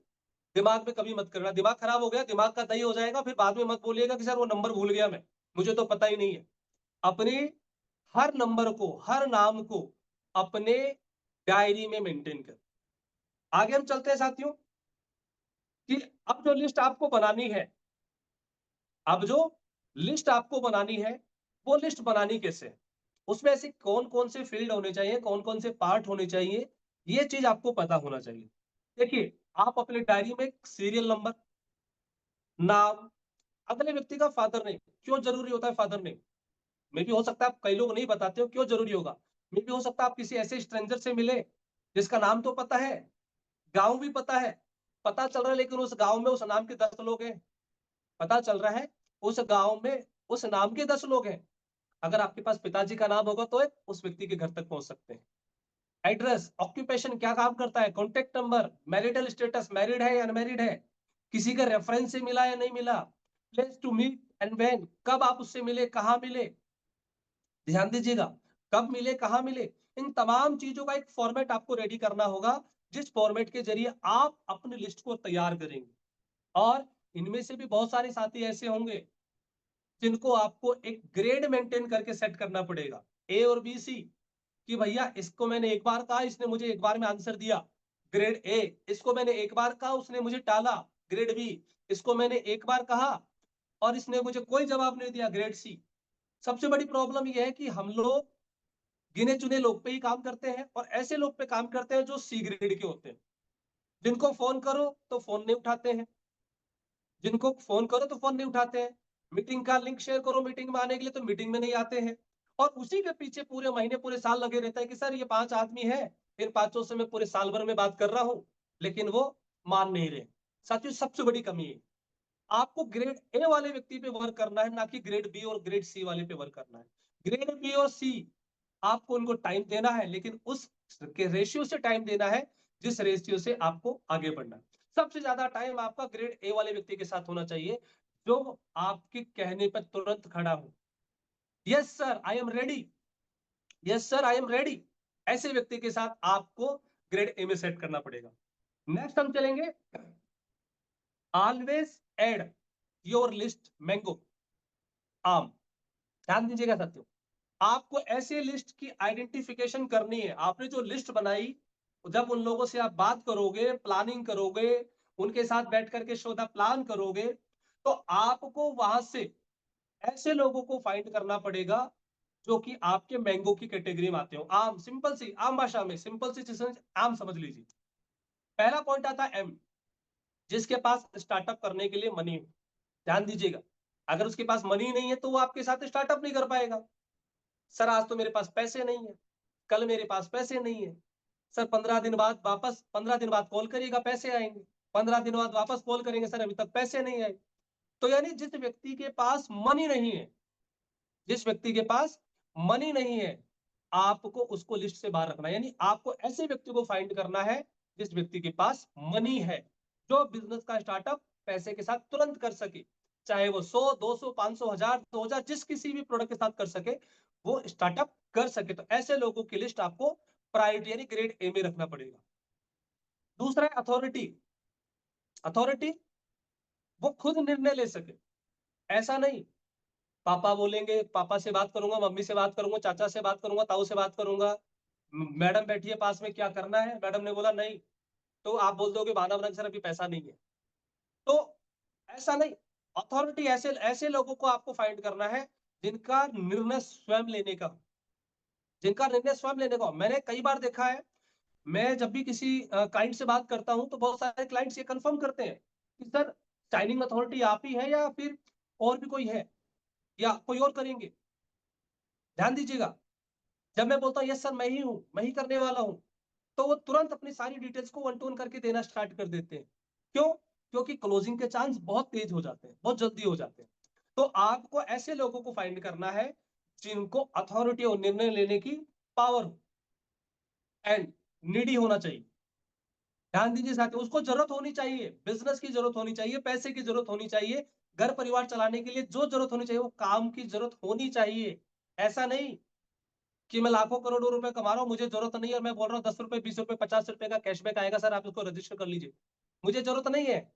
Speaker 1: दिमाग में कभी मत करना। दिमाग खराब हो गया, दिमाग का दही हो जाएगा, फिर बाद में मत बोलिएगा कि सर वो नंबर भूल गया मैं, मुझे तो पता ही नहीं है। अपने हर नंबर को, हर नाम को अपने डायरी में मेंटेन कर। आगे हम चलते हैं साथियों कि अब जो लिस्ट आपको बनानी है, अब जो लिस्ट आपको बनानी है, वो लिस्ट बनानी कैसे है, उसमें ऐसे कौन कौन से फील्ड होने चाहिए, कौन कौन से पार्ट होने चाहिए, ये चीज आपको पता होना चाहिए। देखिए आप अपने डायरी में सीरियल नंबर, नाम, अगले व्यक्ति का फादर नेम। क्यों जरूरी होता है फादर नेम? मे भी हो सकता है आप, कई लोग नहीं बताते हो, क्यों जरूरी होगा? मे भी हो सकता है आप किसी ऐसे स्ट्रेंजर से मिले जिसका नाम तो पता है, गांव भी पता है, पता चल रहा है लेकिन उस गांव में उस नाम के 10 लोग हैं। पता चल रहा है उस गांव में उस नाम के 10 लोग हैं। अगर आपके पास पिताजी का नाम होगा तो उस व्यक्ति के घर तक पहुंच सकते हैं। एड्रेस, ऑक्यूपेशन, क्या काम करता है, contact number, marital status, married है या अनमैरिड है, किसी का रेफरेंस से मिला या नहीं मिला, place to meet and when, कब आप उससे मिले, कहां मिले, ध्यान दीजिएगा, कब मिले, कहां मिले। इन तमाम चीजों का एक फॉर्मेट आपको रेडी करना होगा, जिस फॉर्मेट के जरिए आप अपनी लिस्ट को तैयार करेंगे। और इनमें से भी बहुत सारे साथी ऐसे होंगे जिनको आपको एक ग्रेड मेंटेन करके सेट करना पड़ेगा, ए और बी सी, कि भैया इसको मैंने एक बार कहा, इसने मुझे एक बार में आंसर दिया, ग्रेड ए। इसको मैंने एक बार कहा, उसने मुझे टाला, ग्रेड बी। इसको मैंने एक बार कहा और इसने मुझे कोई जवाब नहीं दिया, ग्रेड सी। सबसे बड़ी प्रॉब्लम यह है कि हम लोग गिने चुने लोग पे ही काम करते हैं, और ऐसे लोग पे काम करते हैं जो सी ग्रेड के होते हैं, जिनको फोन करो तो फोन नहीं उठाते हैं, जिनको फोन करो तो फोन नहीं उठाते हैं, मीटिंग का लिंक शेयर करो मीटिंग में आने के लिए तो मीटिंग में नहीं आते हैं। और उसी के पीछे पूरे महीने, पूरे साल लगे रहता है कि सर ये 5 आदमी है, इन पांचों से मैं पूरे साल भर में बात कर रहा हूं, लेकिन वो मान नहीं रहे। साथियों सबसे बड़ी कमी है, आपको ग्रेड ए वाले व्यक्ति पे वर्क करना है, ना कि ग्रेड बी और ग्रेड सी वाले पे वर्क करना है। ग्रेड बी और सी आपको उनको टाइम देना है, लेकिन उस के रेशियो से टाइम देना है जिस रेशियो से आपको आगे बढ़ना है। सबसे ज्यादा टाइम आपका ग्रेड ए वाले व्यक्ति के साथ होना चाहिए, जो आपके कहने पर तुरंत खड़ा हो। Yes sir I am ready, yes sir I am ready, ऐसे व्यक्ति के साथ आपको ग्रेड ए में सेट करना पड़ेगा। नेक्स्ट हम चलेंगे, always add your list mango, आम। ध्यान दीजिएगा साथियों, आपको ऐसे लिस्ट की आइडेंटिफिकेशन करनी है। आपने जो लिस्ट बनाई, जब उन लोगों से आप बात करोगे, प्लानिंग करोगे, उनके साथ बैठ करके शो द प्लान करोगे, तो आपको वहां से ऐसे लोगों को फाइंड करना पड़ेगा जो कि आपके मैंगो की कैटेगरी में आते हो। आम, सिंपल सी आम भाषा में, सिंपल सी चीज आम समझ लीजिए। पहला पॉइंट आता है एम, जिसके पास स्टार्टअप करने के लिए मनी हो। ध्यान दीजिएगा, अगर उसके पास मनी नहीं है तो वो आपके साथ स्टार्टअप नहीं कर पाएगा। सर आज तो मेरे पास पैसे नहीं है, कल मेरे पास पैसे नहीं है। सर 15 दिन बाद वापस, 15 दिन बाद कॉल करिएगा पैसे आएंगे, 15 दिन बाद वापस कॉल करेंगे, सर अभी तक पैसे नहीं आए। तो यानी जिस व्यक्ति के पास मनी नहीं है, जिस व्यक्ति के पास मनी नहीं है, आपको उसको लिस्ट से बाहर रखना है। यानी आपको ऐसे व्यक्ति को फाइंड करना है जिस व्यक्ति के पास मनी है, जो बिजनेस का स्टार्टअप पैसे के साथ तुरंत कर सके, चाहे वो 100, 200, 500, 1000, 2000, जिस किसी भी प्रोडक्ट के साथ कर सके, वो स्टार्टअप कर सके। तो ऐसे लोगों की लिस्ट आपको प्रायोरिटी यानी ग्रेड ए में रखना पड़ेगा। दूसरा है अथॉरिटी। अथॉरिटी, वो खुद निर्णय ले सके। ऐसा नहीं पापा बोलेंगे, पापा से बात करूंगा, मम्मी से बात करूंगा, चाचा से बात करूंगा, ताऊ से बात करूंगा, मैडम बैठी है पास में, क्या करना है, मैडम ने बोला नहीं, तो आप बोल दोगे बहाना बना के सर अभी पैसा नहीं है। तो ऐसा नहीं, अथॉरिटी ऐसे ऐसे लोगों को आपको फाइंड करना है जिनका निर्णय स्वयं लेने का, जिनका निर्णय स्वयं लेने का। मैंने कई बार देखा है, मैं जब भी किसी क्लाइंट से बात करता हूं तो बहुत सारे क्लाइंट्स ये कंफर्म करते हैं कि सर साइनिंग अथॉरिटी आप ही है या फिर और भी कोई है, या कोई और करेंगे। ध्यान दीजिएगा, जब मैं बोलता हूँ यस सर मैं ही हूं, मैं ही करने वाला हूं, तो वो तुरंत अपनी सारी डिटेल्स को वन टू वन करके देना स्टार्ट कर देते हैं। क्यों? क्योंकि क्लोजिंग के चांस बहुत तेज हो जाते हैं, बहुत जल्दी हो जाते हैं। तो आपको ऐसे लोगों को फाइंड करना है जिनको अथॉरिटी और निर्णय लेने की पावर हो, एंड नीडी होना चाहिए। ध्यान दीजिए साथियों, उसको जरूरत होनी चाहिए, बिजनेस की जरूरत होनी चाहिए, पैसे की जरूरत होनी चाहिए, घर परिवार चलाने के लिए जो जरूरत होनी चाहिए वो काम की जरूरत होनी चाहिए। ऐसा नहीं कि मैं लाखों करोड़ों रुपए कमा रहा हूँ, मुझे जरूरत नहीं है और मैं बोल रहा हूँ 10 रुपए 20 रुपए 50 रुपए का कैशबैक आएगा सर, आप इसको रजिस्टर कर लीजिए। मुझे जरूरत नहीं है,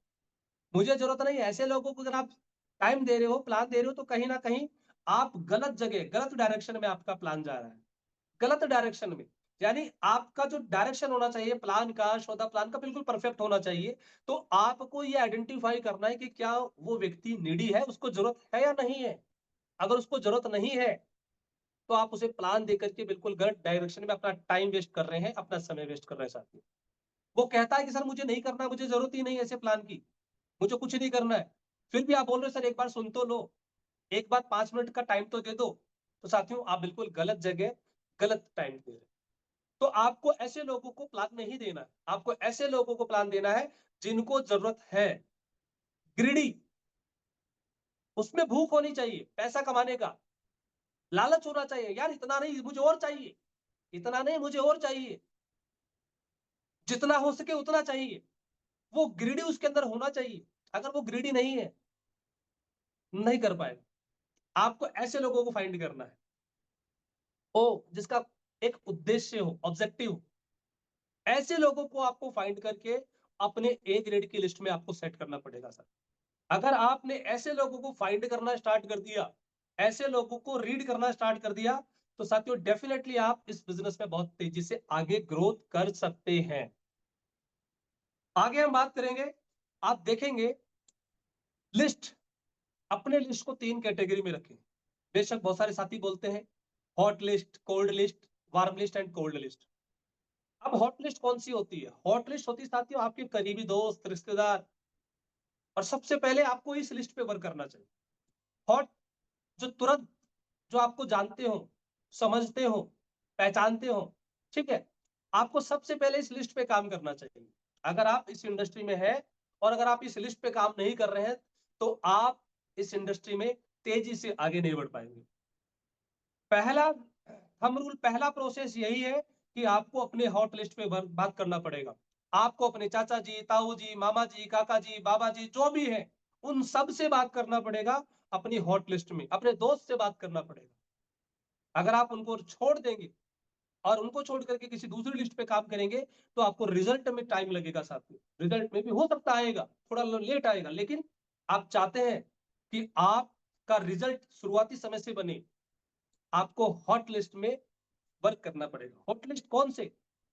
Speaker 1: मुझे जरूरत नहीं है। ऐसे लोगों को अगर आप टाइम दे रहे हो, प्लान दे रहे हो, तो कहीं ना कहीं आप गलत जगह, गलत डायरेक्शन में आपका प्लान जा रहा है, गलत डायरेक्शन में। यानी आपका जो डायरेक्शन होना चाहिए प्लान का, शोधा प्लान का, बिल्कुल परफेक्ट होना चाहिए। तो आपको ये आइडेंटिफाई करना है कि क्या वो व्यक्ति नीडी है, उसको जरूरत है या नहीं है। अगर उसको जरूरत नहीं है तो आप उसे प्लान देकर के बिल्कुल गलत डायरेक्शन में अपना टाइम वेस्ट कर रहे हैं, अपना समय वेस्ट कर रहे हैं साथी। वो कहता है कि सर मुझे नहीं करना, मुझे जरूरत ही नहीं है ऐसे प्लान की, मुझे कुछ नहीं करना है। फिर भी आप बोल रहे हो सर एक बार सुन तो लो, एक बार 5 मिनट का टाइम तो दे दो। तो साथियों आप बिल्कुल गलत जगह, गलत टाइम दे रहे हैं। तो आपको ऐसे लोगों को प्लान नहीं देना है, आपको ऐसे लोगों को प्लान देना है जिनको जरूरत है। ग्रीडी, उसमें भूख होनी चाहिए पैसा कमाने का, लालच होना चाहिए, यार इतना नहीं मुझे और चाहिए, इतना नहीं मुझे और चाहिए, जितना हो सके उतना चाहिए। वो ग्रीडी उसके अंदर होना चाहिए। अगर वो ग्रीडी नहीं है, नहीं कर पाएगा। आपको ऐसे लोगों को फाइंड करना है ओ जिसका एक उद्देश्य हो, ऑब्जेक्टिव हो। ऐसे लोगों को आपको फाइंड करके अपने ए ग्रेड की लिस्ट में आपको सेट करना पड़ेगा सर। अगर आपने ऐसे लोगों को फाइंड करना स्टार्ट कर दिया, ऐसे लोगों को रीड करना स्टार्ट कर दिया, तो साथियों डेफिनेटली आप इस बिजनेस में बहुत तेजी से आगे ग्रोथ कर सकते हैं। आगे हम बात करेंगे, आप देखेंगे लिस्ट, अपने लिस्ट को 3 कैटेगरी में रखें। बेशक बहुत सारे साथी बोलते हैं hot list, cold list, warm list and cold list. अब हॉट लिस्ट कौन सी होती है? हॉट लिस्ट होती है साथियों आपके करीबी दोस्त, रिश्तेदार। और सबसे पहले आपको इस लिस्ट पे वर्क करना चाहिए। हॉट, जो तुरंत, जो आपको जानते हो, समझते हो, पहचानते हो, ठीक है, आपको सबसे पहले इस लिस्ट पे काम करना चाहिए। अगर आप इस इंडस्ट्री में है और अगर आप इस लिस्ट पे काम नहीं कर रहे हैं तो आप इस इंडस्ट्री में तेजी से आगे नहीं बढ़ पाएंगे। पहला हम रूल, पहला प्रोसेस यही है कि आपको अपने हॉट लिस्ट पे बात करना पड़ेगा। आपको अपने चाचा जी, ताऊ जी, मामा जी, काका जी, बाबा जी, जो भी है उन सब से बात करना पड़ेगा। अपनी हॉट लिस्ट में अपने दोस्त से बात करना पड़ेगा। अगर आप उनको छोड़ देंगे और उनको छोड़ करके किसी दूसरी लिस्ट पे काम करेंगे तो आपको रिजल्ट में टाइम लगेगा। साथ में रिजल्ट में भी हो सकता आएगा, थोड़ा लेट आएगा, लेकिन आप चाहते हैं कि आपका रिजल्ट शुरुआती समय से बने, आपको हॉट लिस्ट में वर्क करना पड़ेगा। हॉट लिस्ट कौन से?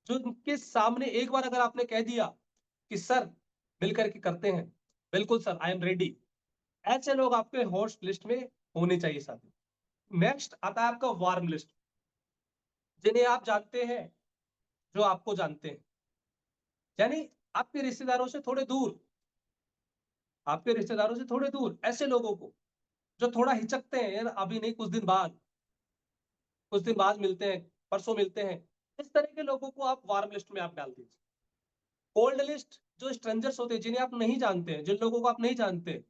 Speaker 1: जो उनके सामने एक बार अगर आपने कह दिया कि सर मिलकर के करते हैं, बिल्कुल सर आई एम रेडी, ऐसे लोग आपके हॉट लिस्ट में होने चाहिए साथी। नेक्स्ट आता है आपका वार्म लिस्ट, जिन्हें आप जानते हैं, जो आपको जानते हैं, यानी आपके रिश्तेदारों से थोड़े दूर, आपके रिश्तेदारों से थोड़े दूर ऐसे लोगों को जो थोड़ा हिचकते हैं, यार अभी नहीं, कुछ दिन बाद, कुछ दिन बाद मिलते हैं, परसों मिलते हैं, इस तरह के लोगों को आप वार्म लिस्ट में आप डाल दीजिए। कोल्ड लिस्ट, जो स्ट्रेंजर्स होते हैं, जिन्हें आप नहीं जानते हैं, जिन लोगों को आप नहीं जानते,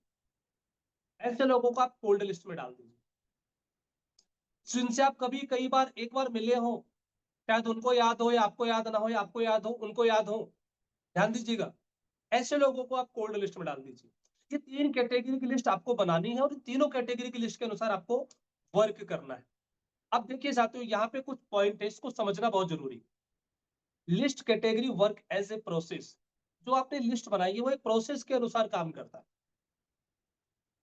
Speaker 1: ऐसे लोगों को आप कोल्ड लिस्ट में डाल दीजिए। जिनसे आप कभी कई बार एक बार मिले हो, शायद उनको याद हो या आपको याद ना हो, या आपको याद हो उनको याद हो, ध्यान दीजिएगा, ऐसे लोगों को आप कोल्ड लिस्ट में डाल दीजिए। ये 3 कैटेगरी की लिस्ट आपको बनानी है और इन तीनों कैटेगरी की लिस्ट के अनुसार आपको वर्क करना है। अब देखिए साथियों, यहाँ पे कुछ पॉइंट है, इसको समझना बहुत जरूरी है। List category work as a process. जो आपने लिस्ट बनाई है वो एक प्रोसेस के अनुसार काम करता है।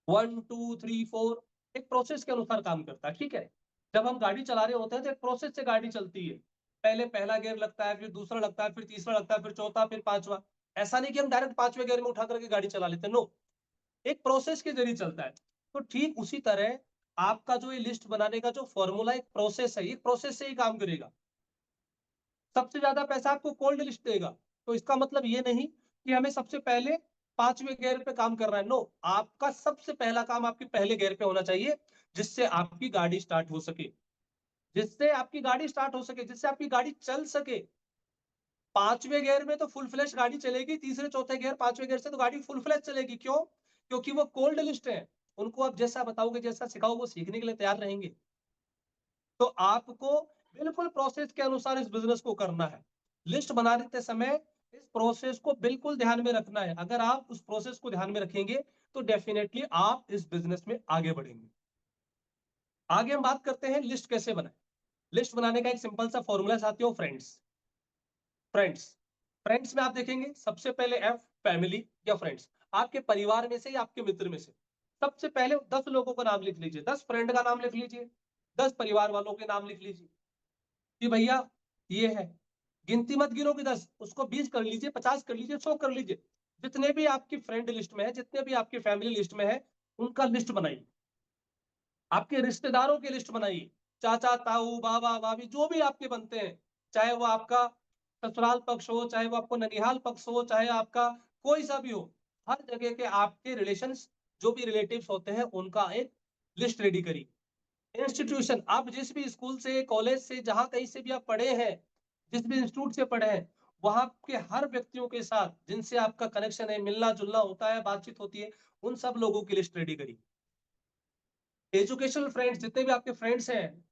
Speaker 1: 1 2 3 4 एक प्रोसेस के अनुसार काम करता है, ठीक है। जब हम गाड़ी चला रहे होते हैं तो एक प्रोसेस से गाड़ी चलती है। पहले पहला गियर लगता है, फिर दूसरा लगता है, फिर तीसरा लगता है, फिर चौथा, फिर पांचवा। ऐसा नहीं कि हम डायरेक्ट 5वें गियर में उठा करके गाड़ी चला लेते, नो, एक प्रोसेस के जरिए चलता है। तो ठीक उसी तरह आपका जो ये लिस्ट बनाने का जो फॉर्मूला, एक प्रोसेस है, एक प्रोसेस से ही काम करेगा। सबसे ज्यादा पैसा आपको कोल्ड लिस्ट देगा, तो इसका मतलब ये नहीं कि हमें सबसे पहले 5वें गियर पे काम करना है, नो। आपका सबसे पहला काम आपके पहले गियर पे होना चाहिए, जिससे आपकी गाड़ी स्टार्ट हो सके, जिससे आपकी गाड़ी स्टार्ट हो सके, जिससे आपकी गाड़ी चल सके। 5वें गियर में तो फुल फ्लैश गाड़ी चलेगी, तीसरे चौथे गियर, 5वें गियर से तो गाड़ी फुल फ्लैश चलेगी। क्यों? क्योंकि वो कोल्ड लिस्ट है, उनको आप जैसा बताओगे, जैसा सिखाओ, वो सीखने के लिए तैयार रहेंगे। तो आपको बिल्कुल प्रोसेस के अनुसार इस बिजनेस को करना है। लिस्ट बनाते समय इस प्रोसेस को बिल्कुल ध्यान में रखना है। अगर आप उस प्रोसेस को ध्यान में रखेंगे तो डेफिनेटली आप इस बिजनेस में आगे बढ़ेंगे। आगे हम बात करते हैं लिस्ट कैसे बनाए। लिस्ट बनाने का एक सिंपल सा फॉर्मूला साथियों, फ्रेंड्स। फ्रेंड्स फ्रेंड्स में आप देखेंगे सबसे पहले एफ, फैमिली या फ्रेंड्स। आपके परिवार में से या आपके मित्र में से सबसे पहले 10 लोगों का नाम लिख लीजिए, 10 फ्रेंड का नाम लिख लीजिए, 10 परिवार वालों के नाम लिख लीजिए कि भैया ये है। गिनती मत गिनो कि 10, उसको 20 कर लीजिए, 50 कर लीजिए, 100 कर लीजिए। जितने भी आपकी फ्रेंड लिस्ट में है, जितने भी आपकी फैमिली लिस्ट में है, उनका लिस्ट बनाइए। आपके रिश्तेदारों की लिस्ट बनाइए, चाचा ताऊ बाबा भाभी जो भी आपके बनते हैं, चाहे वो आपका ससुराल पक्ष हो, चाहे वो आपको ननिहाल पक्ष हो, चाहे आपका कोई सा भी हो, हर जगह के आपके रिलेशंस जो भी रिलेटिव्स होते हैं उनका एक लिस्ट रेडी करिए। इंस्टीट्यूशन, आप जिस भी स्कूल से, कॉलेज से, जहां कहीं से भी आप पढ़े हैं, जिस भी इंस्टीट्यूट से पढ़े हैं, वहां के हर व्यक्तियों के साथ जिनसे आपका कनेक्शन है, मिलना जुलना होता है, बातचीत होती है, उन सब लोगों की लिस्ट रेडी करिए। एजुकेशनल फ्रेंड्स, जितने भी आपके फ्रेंड्स हैं,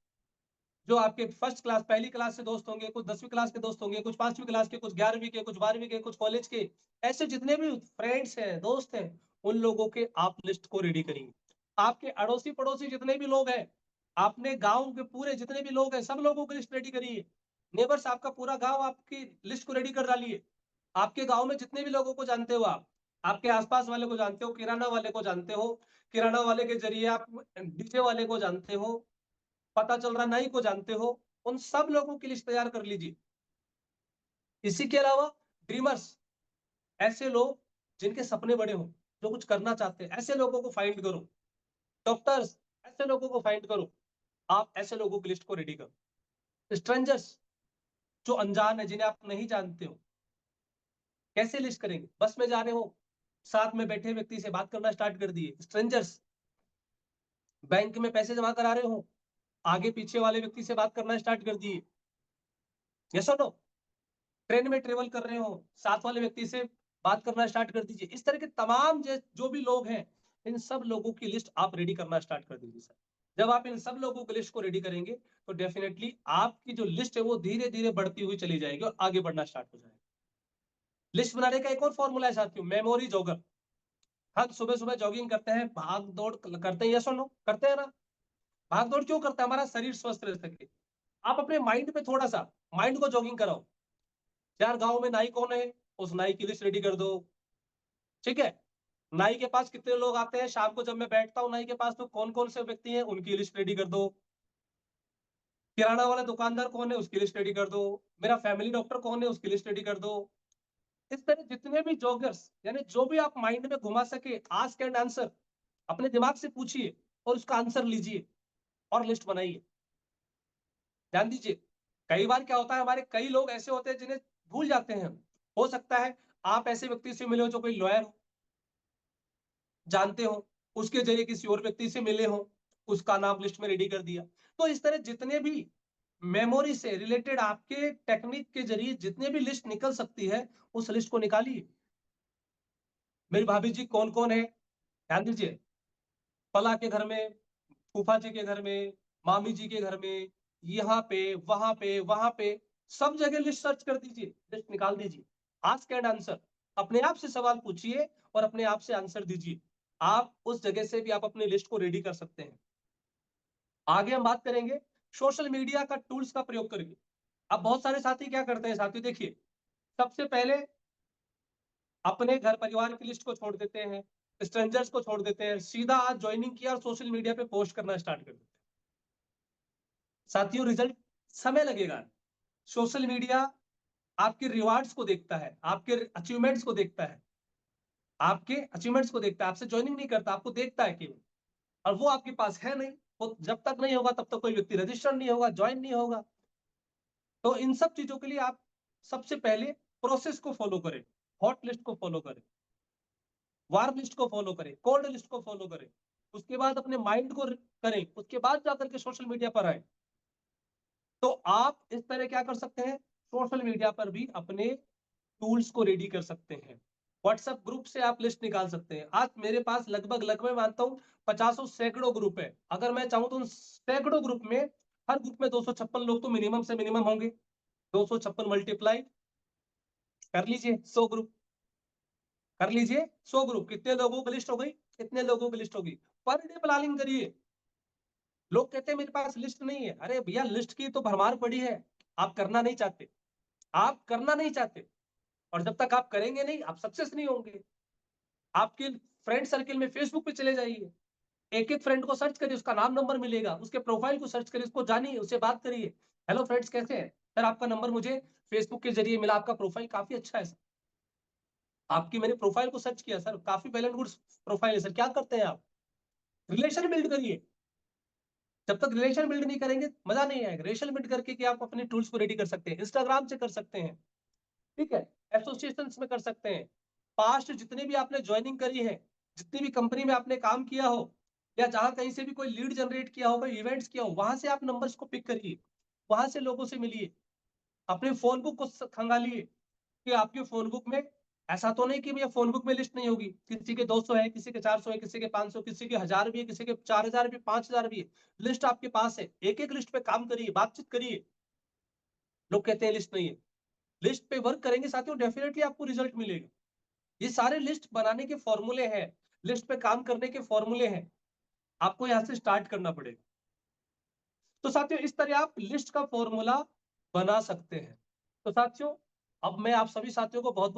Speaker 1: जो आपके फर्स्ट क्लास, पहली क्लास से दोस्त होंगे, कुछ 10वीं क्लास के दोस्त होंगे, कुछ 5वीं क्लास के, कुछ 11वीं के, कुछ 12वीं के, कुछ कॉलेज के, ऐसे जितने भी फ्रेंड्स हैं, दोस्त हैं, उन लोगों के आप लिस्ट को रेडी करिए। आपके अड़ोसी पड़ोसी जितने भी लोग हैं, आपने गांव के पूरे जितने भी लोग हैं, सब लोगों की लिस्ट रेडी करिए। नेबर्स, आपका पूरा गांव आपकी लिस्ट को रेडी कर डालिए। आपके गांव में जितने भी लोगों को जानते हो आप, आपके आसपास वाले को जानते हो, किराना वाले को जानते हो, किराना वाले के जरिए आप डीजे वाले को जानते हो, पता चल रहा नाई को जानते हो, उन सब लोगों की लिस्ट तैयार कर लीजिए। इसी के अलावा ड्रीमर्स, ऐसे लोग जिनके सपने बड़े हों, जो कुछ करना चाहते हैं, ऐसे लोगों को फाइंड करो। डॉक्टर्स, ऐसे लोगों को फाइंड करो। आप ऐसे लोगों की लिस्ट को रेडी करो। स्ट्रेंजर्स, जो अनजान है, जिन्हें आप नहीं जानते हो, कैसे लिस्ट करेंगे? बस में जा रहे हो, साथ में बैठे व्यक्ति से बात करना स्टार्ट कर दिए, स्ट्रेंजर्स। बैंक में पैसे जमा करा रहे हो, आगे पीछे वाले व्यक्ति से बात करना स्टार्ट कर दिए। यस और नो? ट्रेन में ट्रेवल कर रहे हो, साथ वाले व्यक्ति से बात करना स्टार्ट कर दीजिए। इस तरह के तमाम जो भी लोग हैं, इन सब लोगों की लिस्ट आप रेडी करना स्टार्ट कर दीजिए सर। जब आप इन सब लोगों की लिस्ट को रेडी करेंगे तो डेफिनेटली आपकी जो लिस्ट है वो धीरे धीरे बढ़ती हुई चली जाएगी और आगे बढ़ना स्टार्ट हो जाएगा। लिस्ट बनाने का एक और फॉर्मूला है साथियों, मेमोरी जॉगर। हम सुबह सुबह जॉगिंग करते हैं, भाग दौड़ करते हैं, यस और नो? करते हैं ना? भाग दौड़ क्यों करते हैं? हमारा शरीर स्वस्थ रह सके। आप अपने माइंड पे थोड़ा सा माइंड को जॉगिंग कराओ। यार गांव में नाई कौन है, उस नाई की लिस्ट रेडी कर दो। ठीक है? नाई के पास कितने लोग आते हैं शाम को, जब मैं बैठता हूँ नाई के पास, तो कौन कौन से व्यक्ति हैं उनकी लिस्ट रेडी कर दो। किराना वाला दुकानदार कौन है उसकी लिस्ट रेडी कर दो। मेरा फैमिली डॉक्टर कौन है उसकी लिस्ट रेडी कर दो। इस तरह जितने भी जॉगर्स, यानी जो भी आप माइंड में घुमा सके, आस्क एंड आंसर, अपने दिमाग से पूछिए और उसका आंसर लीजिए और लिस्ट बनाइए। ध्यान दीजिए, कई बार क्या होता है, हमारे कई लोग ऐसे होते हैं जिन्हें भूल जाते हैं हम। हो सकता है आप ऐसे व्यक्ति से मिले हो जो कोई लॉयर हो, जानते हो, उसके जरिए किसी और व्यक्ति से मिले हो, उसका नाम लिस्ट में रेडी कर दिया। तो इस तरह जितने भी मेमोरी से रिलेटेड आपके टेक्निक के जरिए जितने भी लिस्ट निकल सकती है, उस लिस्ट को निकालिए। मेरी भाभी जी कौन कौन है, ध्यान दीजिए, फला के घर में, फूफा जी के घर में, मामी जी के घर में, यहाँ पे, वहां पे, वहां पे, सब जगह लिस्ट सर्च कर दीजिए, लिस्ट निकाल दीजिए। आस्क एंड आंसर, अपने आप से सवाल पूछिए और अपने आप से आंसर दीजिए। आप उस जगह से भी आप अपनी लिस्ट को रेडी कर सकते हैं। आगे हम बात करेंगे सोशल मीडिया का टूल्स का प्रयोग करके। अब बहुत सारे साथी क्या करते हैं साथी, देखिए, सबसे पहले अपने घर परिवार की लिस्ट को छोड़ देते हैं, स्ट्रेंजर्स को छोड़ देते हैं, सीधा आज ज्वाइनिंग किया और सोशल मीडिया पे पोस्ट करना स्टार्ट कर देते हैं। साथियों, रिजल्ट समय लगेगा। सोशल मीडिया आपके रिवार्ड्स को देखता है, आपके अचीवमेंट्स को देखता है, आपके अचीवमेंट्स को देखता है, आपसे ज्वाइनिंग नहीं करता, आपको देखता है केवल। और वो आपके पास है नहीं, वो जब तक नहीं होगा तब तक कोई व्यक्ति रजिस्टर नहीं होगा, ज्वाइन नहीं होगा। तो इन सब चीजों के लिए आप सबसे पहले प्रोसेस को फॉलो करें, हॉट लिस्ट को फॉलो करें, वार्म लिस्ट को फॉलो करें, कोल्ड लिस्ट को फॉलो करें, उसके बाद अपने माइंड को करें, उसके बाद जाकर के सोशल मीडिया पर आए। तो आप इस तरह क्या कर सकते हैं, सोशल मीडिया पर भी अपने टूल्स को रेडी कर सकते हैं। व्हाट्सएप ग्रुप से आप लिस्ट निकाल सकते हैं। आज मेरे पास लगभग लगभग मानता हूं पचासों सैकड़ों ग्रुप है। अगर मैं चाहूं तो उन सैकड़ों ग्रुप में, हर ग्रुप में 256 लोग तो मिनिमम से मिनिमम होंगे। 256 मल्टीप्लाई कर लीजिए 100 ग्रुप, कर लीजिए 100 ग्रुप। कितने लोगों की लिस्ट हो गई? कितने लोगों की लिस्ट होगी? पर डे प्लानिंग करिए। लोग कहते हैं मेरे पास लिस्ट नहीं है। अरे भैया लिस्ट की तो भरमार पड़ी है, आप करना नहीं चाहते, आप करना नहीं चाहते। और जब तक आप करेंगे नहीं, आप सक्सेस नहीं होंगे। आपके फ्रेंड सर्किल में फेसबुक पे चले जाइए, एक एक फ्रेंड को सर्च करिए, उसका नाम नंबर मिलेगा, उसके प्रोफाइल को सर्च करिए, उसको जानिए, उससे बात करिए। हेलो फ्रेंड्स, कैसे हैं सर? आपका नंबर मुझे फेसबुक के जरिए मिला, आपका प्रोफाइल काफी अच्छा है सर, आपकी मैंने प्रोफाइल को सर्च किया सर, काफी वेल एंड गुड प्रोफाइल है सर, क्या करते हैं आप? रिलेशन बिल्ड करिए। जब तक रिलेशन बिल्ड नहीं करेंगे मजा नहीं आएगा। रिलेशन बिल्ड करके कि आप अपने टूल्स को रेडी कर सकते हैं, इंस्टाग्राम से कर सकते हैं, ठीक है, एसोसिएशन में कर सकते हैं। पास्ट जितने भी आपने ज्वाइनिंग करी है, जितनी भी कंपनी में आपने काम किया हो, या जहां कहीं से भी कोई लीड जनरेट किया हो, कोई इवेंट्स किया हो, वहां से आप नंबर्स को पिक करिए, वहां से लोगों से मिलिए, अपने फोन बुक को खंगालिए कि आपके फोन बुक में ऐसा तो नहीं कि भैया फोन बुक में लिस्ट नहीं होगी, किसी के 200 है, किसी के 400 है, किसी के 500, किसी के 1000 भी है, किसी के 4000 भी, 5000 भी है। लिस्ट आपके पास है, एक एक लिस्ट पे काम करिए, बातचीत करिए। लोग कहते हैं लिस्ट नहीं है। लिस्ट पे वर्क करेंगे साथियों, डेफिनेटली आपको रिजल्ट मिलेगा। ये सारे लिस्ट बनाने के फॉर्मूले हैं, लिस्ट पे काम करने के फॉर्मूले हैं, आपको यहां से स्टार्ट करना पड़ेगा। तो साथियों इस तरह आप लिस्ट का फॉर्मूला बना सकते हैं। तो साथियों अब मैं आप सभी साथियों को बहुत